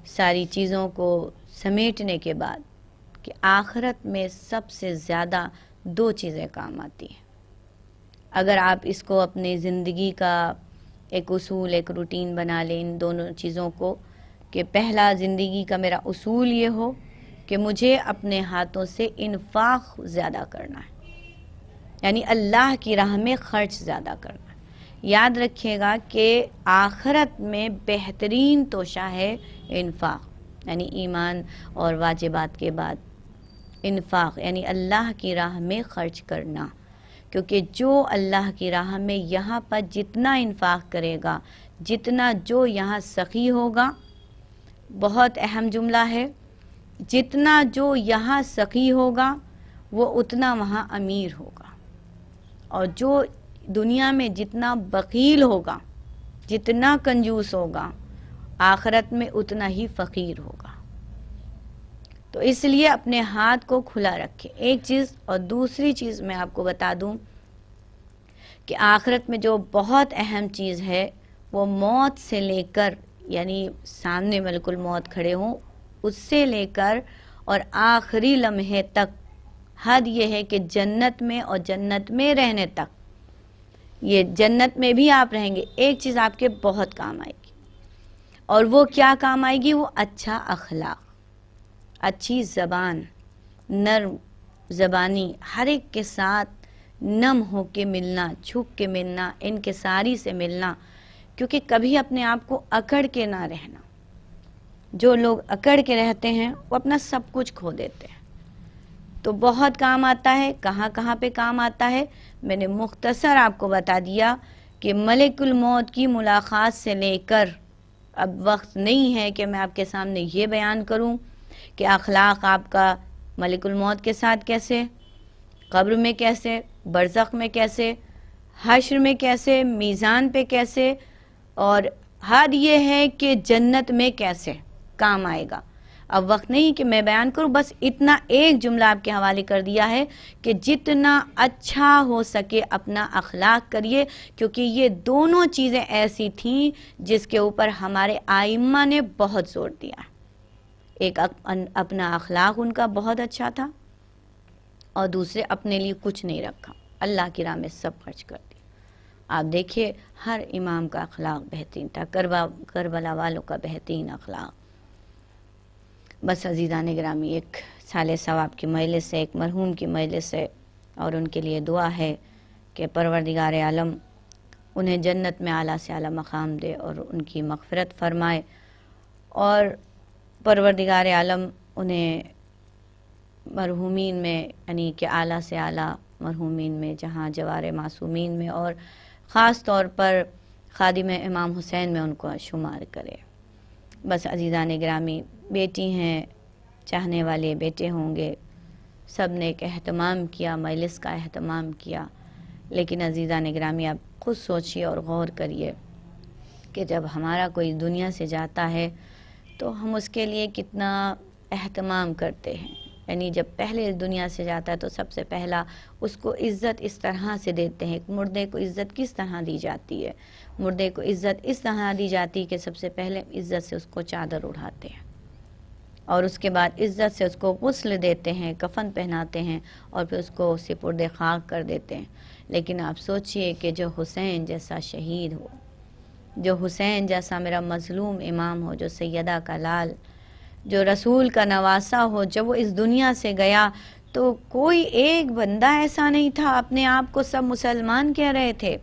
Speaker 4: ساری چیزوں کو سمیٹنے کے بعد کہ آخرت میں سب سے زیادہ 2 چیزیں کام آتی ہیں. اگر آپ اس کو اپنی زندگی کا ایک اصول، ایک روٹین بنا لیں ان دونوں چیزوں کو، کہ پہلا زندگی کا میرا اصول یہ ہو کہ مجھے اپنے ہاتھوں سے انفاق زیادہ کرنا ہے، یعنی اللہ کی راہ میں خرچ زیادہ کرنا ہے. یاد رکھیے گا کہ آخرت میں بہترین توشہ ہے انفاق، یعنی ایمان اور واجبات کے بعد انفاق، یعنی اللہ کی راہ میں خرچ کرنا. کیونکہ جو اللہ کی راہ میں یہاں پر جتنا انفاق کرے گا، جتنا جو یہاں سخی ہوگا، بہت اہم جملہ ہے، جتنا جو یہاں سخی ہوگا وہ اتنا وہاں امیر ہوگا. اور جو دنیا میں جتنا بخیل ہوگا، جتنا کنجوس ہوگا، آخرت میں اتنا ہی فقیر ہوگا. تو اس لیے اپنے ہاتھ کو کھلا رکھے، ایک چیز. اور دوسری چیز میں آپ کو بتا دوں کہ آخرت میں جو بہت اہم چیز ہے وہ موت سے لے کر، یعنی سامنے ملک الموت کھڑے ہوں، اس سے لے کر اور آخری لمحے تک حد یہ ہے کہ جنت میں اور جنت میں رہنے تک، یہ جنت میں بھی آپ رہیں گے، ایک چیز آپ کے بہت کام آئے گی. اور وہ کیا کام آئے گی؟ وہ اچھا اخلاق، اچھی زبان، نرم زبانی، ہر ایک کے ساتھ نم ہو کے ملنا، چھپ کے ملنا، انکساری سے ملنا. کیونکہ کبھی اپنے آپ کو اکڑ کے نہ رہنا. جو لوگ اکڑ کے رہتے ہیں وہ اپنا سب کچھ کھو دیتے ہیں. تو بہت کام آتا ہے. کہاں کہاں پہ کام آتا ہے میں نے مختصر آپ کو بتا دیا کہ ملک الموت کی ملاقات سے لے کر، اب وقت نہیں ہے کہ میں آپ کے سامنے یہ بیان کروں کہ اخلاق آپ کا ملک الموت کے ساتھ کیسے، قبر میں کیسے، برزخ میں کیسے، حشر میں کیسے، میزان پہ کیسے، اور حد یہ ہے کہ جنت میں کیسے کام آئے گا. اب وقت نہیں کہ میں بیان کروں، بس اتنا ایک جملہ آپ کے حوالے کر دیا ہے کہ جتنا اچھا ہو سکے اپنا اخلاق کریے. کیونکہ یہ دونوں چیزیں ایسی تھیں جس کے اوپر ہمارے آئمہ نے بہت زور دیا. ایک اپنا اخلاق ان کا بہت اچھا تھا، اور دوسرے اپنے لیے کچھ نہیں رکھا، اللہ کی راہ میں سب خرچ کر دیا. آپ دیکھیے ہر امام کا اخلاق بہترین تھا، کربلا والوں کا بہترین اخلاق. بس عزیزان گرامی، ایک سال ثواب کی مجلس سے، ایک مرحوم کی مجلس سے، اور ان کے لیے دعا ہے کہ پروردگار عالم انہیں جنت میں اعلیٰ سے اعلیٰ مقام دے اور ان کی مغفرت فرمائے، اور پروردگار عالم انہیں مرحومین میں، یعنی کہ اعلیٰ سے اعلیٰ مرحومین میں، جہاں جوار معصومین میں، اور خاص طور پر خادم امام حسین میں ان کو شمار کرے. بس عزیزان گرامی، بیٹی ہیں، چاہنے والے بیٹے ہوں گے، سب نے ایک اہتمام کیا، مجلس کا اہتمام کیا. لیکن عزیزان گرامی، اب خود سوچیے اور غور کریے کہ جب ہمارا کوئی دنیا سے جاتا ہے تو ہم اس کے لیے کتنا اہتمام کرتے ہیں. یعنی جب پہلے دنیا سے جاتا ہے تو سب سے پہلا اس کو عزت اس طرح سے دیتے ہیں. مردے کو عزت کس طرح دی جاتی ہے؟ مردے کو عزت اس طرح دی جاتی ہے کہ سب سے پہلے عزت سے اس کو چادر اڑھاتے ہیں اور اس کے بعد عزت سے اس کو غسل دیتے ہیں, کفن پہناتے ہیں اور پھر اس کو سپرد خاک کر دیتے ہیں. لیکن آپ سوچئے کہ جو حسین جیسا شہید ہو, جو حسین جیسا میرا مظلوم امام ہو, جو سیدہ کا لال, جو رسول کا نواسا ہو, جب وہ اس دنیا سے گیا تو کوئی ایک بندہ ایسا نہیں تھا. اپنے آپ کو سب مسلمان کہہ رہے تھے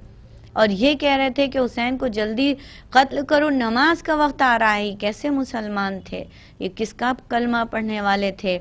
Speaker 4: اور یہ کہہ رہے تھے کہ حسین کو جلدی قتل کرو, نماز کا وقت آ رہا ہے. کیسے مسلمان تھے؟ یہ کس کا کلمہ پڑھنے والے تھے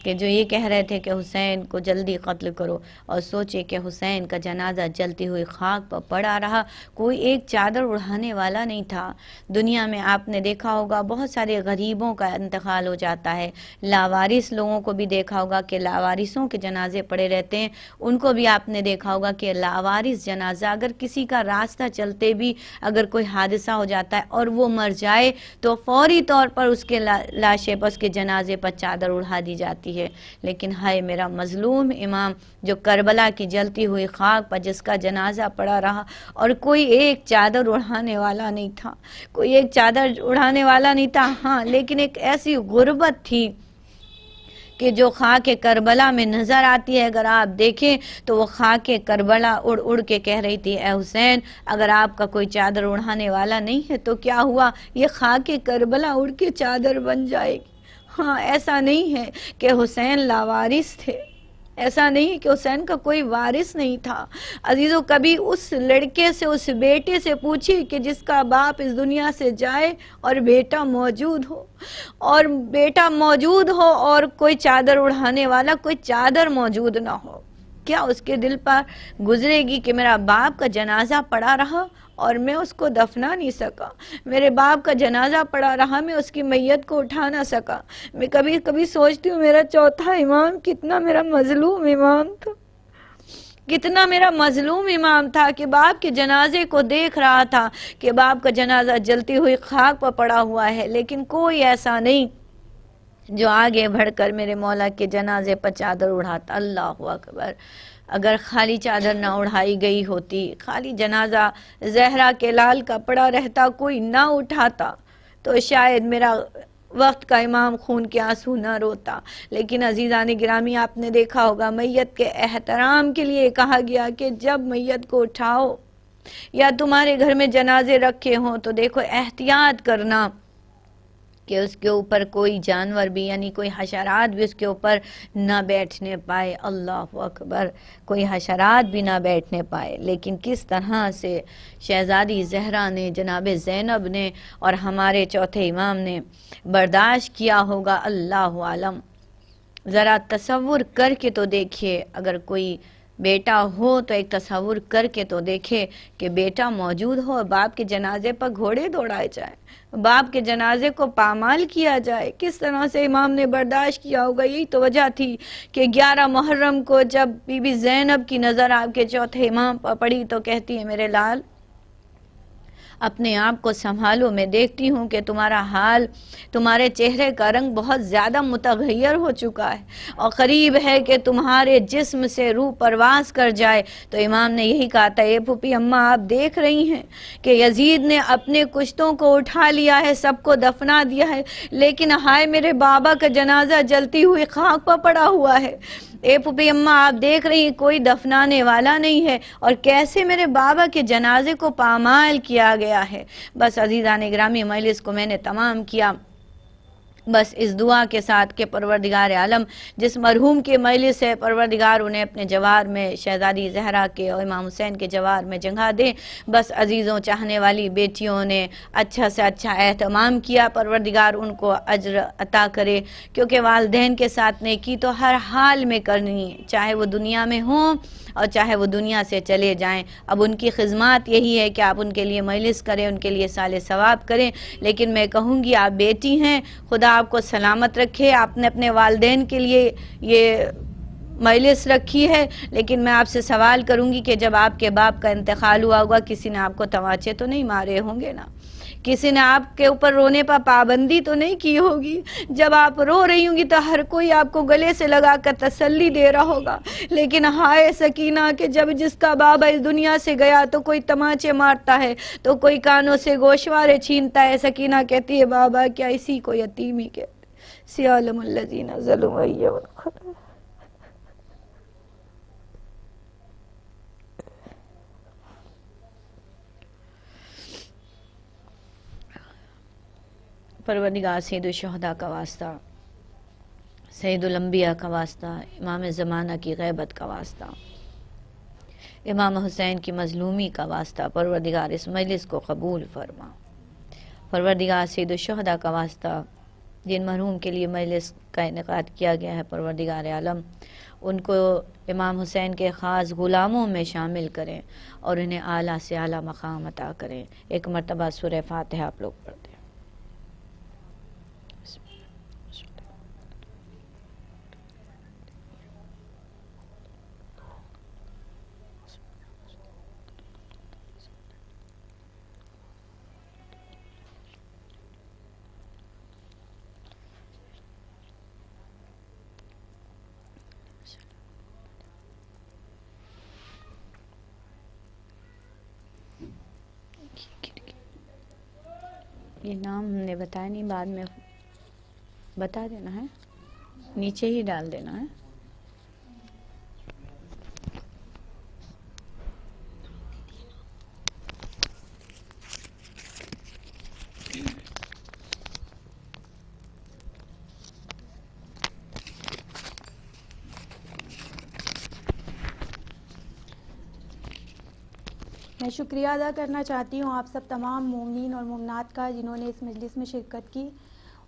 Speaker 4: کہ جو یہ کہہ رہے تھے کہ حسین کو جلدی قتل کرو؟ اور سوچے کہ حسین کا جنازہ جلتی ہوئی خاک پر پڑا رہا, کوئی ایک چادر اڑھانے والا نہیں تھا. دنیا میں آپ نے دیکھا ہوگا بہت سارے غریبوں کا انتقال ہو جاتا ہے, لاوارث لوگوں کو بھی دیکھا ہوگا کہ لاوارثوں کے جنازے پڑے رہتے ہیں. ان کو بھی آپ نے دیکھا ہوگا کہ لاوارث جنازہ, اگر کسی کا راستہ چلتے بھی اگر کوئی حادثہ ہو جاتا ہے اور وہ مر جائے تو فوری طور پر اس کے لاشے پر, اس کے جنازے پر چادر اڑھا دی جاتی ہے. لیکن ہائے میرا مظلوم امام جو کربلا کی جلتی ہوئی خاک پر جس کا جنازہ پڑا رہا اور کوئی ایک چادر اڑھانے والا نہیں تھا, کوئی ایک چادر اڑھانے والا نہیں تھا. ہاں, لیکن ایک ایسی غربت تھی کہ جو خاک کربلا میں نظر آتی ہے. اگر آپ دیکھیں تو وہ خاک کربلا اڑ اڑ کے کہہ رہی تھی, اے حسین اگر آپ کا کوئی چادر اڑھانے والا نہیں ہے تو کیا ہوا, یہ خاک کربلا اڑ کے چادر بن جائے گی. ہاں, ایسا نہیں ہے کہ حسین لاوارث تھے, ایسا نہیں کہ حسین کا کوئی وارث نہیں تھا. عزیزو, کبھی اس لڑکے سے, اس بیٹے سے پوچھی کہ جس کا باپ اس دنیا سے جائے اور بیٹا موجود ہو, اور بیٹا موجود ہو اور کوئی چادر اڑھانے والا, کوئی چادر موجود نہ ہو, کیا اس کے دل پر گزرے گی کہ میرا باپ کا جنازہ پڑا رہا اور میں اس کو دفنا نہیں سکا, میرے باپ کا جنازہ پڑا رہا, میں اس کی میت کو اٹھا نہ سکا. میں کبھی کبھی سوچتی ہوں میرا چوتھا امام کتنا میرا مظلوم امام تھا, کتنا میرا مظلوم امام تھا کہ باپ کے جنازے کو دیکھ رہا تھا کہ باپ کا جنازہ جلتی ہوئی خاک پر پڑا ہوا ہے, لیکن کوئی ایسا نہیں جو آگے بڑھ کر میرے مولا کے جنازے پر چادر اڑھاتا. اللہ اکبر. اگر خالی چادر نہ اڑھائی گئی ہوتی, خالی جنازہ زہرا کے لال کا پڑا رہتا, کوئی نہ اٹھاتا, تو شاید میرا وقت کا امام خون کے آنسو نہ روتا. لیکن عزیزان گرامی, آپ نے دیکھا ہوگا میت کے احترام کے لیے کہا گیا کہ جب میت کو اٹھاؤ یا تمہارے گھر میں جنازے رکھے ہوں تو دیکھو احتیاط کرنا کہ اس کے اوپر کوئی جانور بھی, یعنی کوئی حشرات بھی اس کے اوپر نہ بیٹھنے پائے. اللہ اکبر, کوئی حشرات بھی نہ بیٹھنے پائے. لیکن کس طرح سے شہزادی زہرا نے, جناب زینب نے اور ہمارے چوتھے امام نے برداشت کیا ہوگا, اللہ عالم. ذرا تصور کر کے تو دیکھیے, اگر کوئی بیٹا ہو تو ایک تصور کر کے تو دیکھے کہ بیٹا موجود ہو, باپ کے جنازے پر گھوڑے دوڑائے جائیں, باپ کے جنازے کو پامال کیا جائے. کس طرح سے امام نے برداشت کیا ہوگا. یہی تو وجہ تھی کہ 11 محرم کو جب بی بی زینب کی نظر آپ کے چوتھے امام پر پڑی تو کہتی ہے, میرے لال اپنے آپ کو سنبھالو, میں دیکھتی ہوں کہ تمہارا حال, تمہارے چہرے کا رنگ بہت زیادہ متغیر ہو چکا ہے اور قریب ہے کہ تمہارے جسم سے روح پرواز کر جائے. تو امام نے یہی کہا تھا, اے پھوپھی اماں آپ دیکھ رہی ہیں کہ یزید نے اپنے کشتوں کو اٹھا لیا ہے, سب کو دفنا دیا ہے, لیکن ہائے میرے بابا کا جنازہ جلتی ہوئی خاک پر پڑا ہوا ہے. اے پھوپھی اماں آپ دیکھ رہی ہیں کوئی دفنانے والا نہیں ہے, اور کیسے میرے بابا کے جنازے کو پامال کیا گیا ہے. بس عزیزان گرامی, مجلس کو میں نے تمام کیا بس اس دعا کے ساتھ کہ پروردگار عالم جس مرحوم کے مجلس ہے, پروردگار انہیں اپنے جوار میں شہزادی زہرا کے اور امام حسین کے جوار میں جگہ دے. بس عزیزوں, چاہنے والی بیٹیوں نے اچھا سے اچھا اہتمام کیا, پروردگار ان کو اجر عطا کرے, کیونکہ والدین کے ساتھ نیکی تو ہر حال میں کرنی ہے, چاہے وہ دنیا میں ہوں اور چاہے وہ دنیا سے چلے جائیں. اب ان کی خدمات یہی ہے کہ آپ ان کے لیے مجلس کریں, ان کے لیے سال ثواب کریں. لیکن میں کہوں گی آپ بیٹی ہیں, خدا آپ کو سلامت رکھے, آپ نے اپنے والدین کے لیے یہ مجلس رکھی ہے، لیکن میں آپ سے سوال کروں گی کہ جب آپ کے باپ کا انتقال ہوا ہوگا کسی نے آپ کو تماچے تو نہیں مارے ہوں گے نا، کسی نے آپ کے اوپر رونے پر پابندی تو نہیں کی ہوگی، جب آپ رو رہی ہوں گی تو ہر کوئی آپ کو گلے سے لگا کر تسلی دے رہا ہوگا، لیکن ہائے سکینہ کہ جب جس کا بابا اس دنیا سے گیا تو کوئی تماچے مارتا ہے تو کوئی کانوں سے گوشوارے چھینتا ہے، سکینہ کہتی ہے بابا کیا اسی کو یتیمی کہتے سیالم الذین ظلموا والخطا۔ پروردگار سید الشہداء کا واسطہ، سید الانبیاء کا واسطہ، امام زمانہ کی غیبت کا واسطہ، امام حسین کی مظلومی کا واسطہ، پروردگار اس مجلس کو قبول فرما۔ پروردگار سید الشہداء کا واسطہ، جن مرحوم کے لیے مجلس کا انعقاد کیا گیا ہے، پروردگار عالم ان کو امام حسین کے خاص غلاموں میں شامل کریں اور انہیں اعلیٰ سے اعلیٰ مقام عطا کریں۔ ایک مرتبہ سورہ فاتحہ آپ لوگ پڑھتے ہیں۔ یہ نام ہم نے بتایا نہیں، بعد میں بتا دینا ہے، نیچے ہی ڈال دینا ہے۔
Speaker 1: میں شکریہ ادا کرنا چاہتی ہوں آپ سب تمام مومنین اور مومنات کا جنہوں نے اس مجلس میں شرکت کی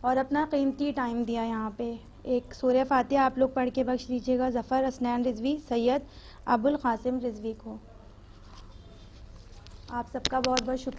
Speaker 1: اور اپنا قیمتی ٹائم دیا یہاں پہ۔ ایک سورہ فاتحہ آپ لوگ پڑھ کے بخش دیجیے گا ظفر حسنین رضوی، سید ابو القاسم رضوی کو۔ آپ سب کا بہت بہت شکریہ۔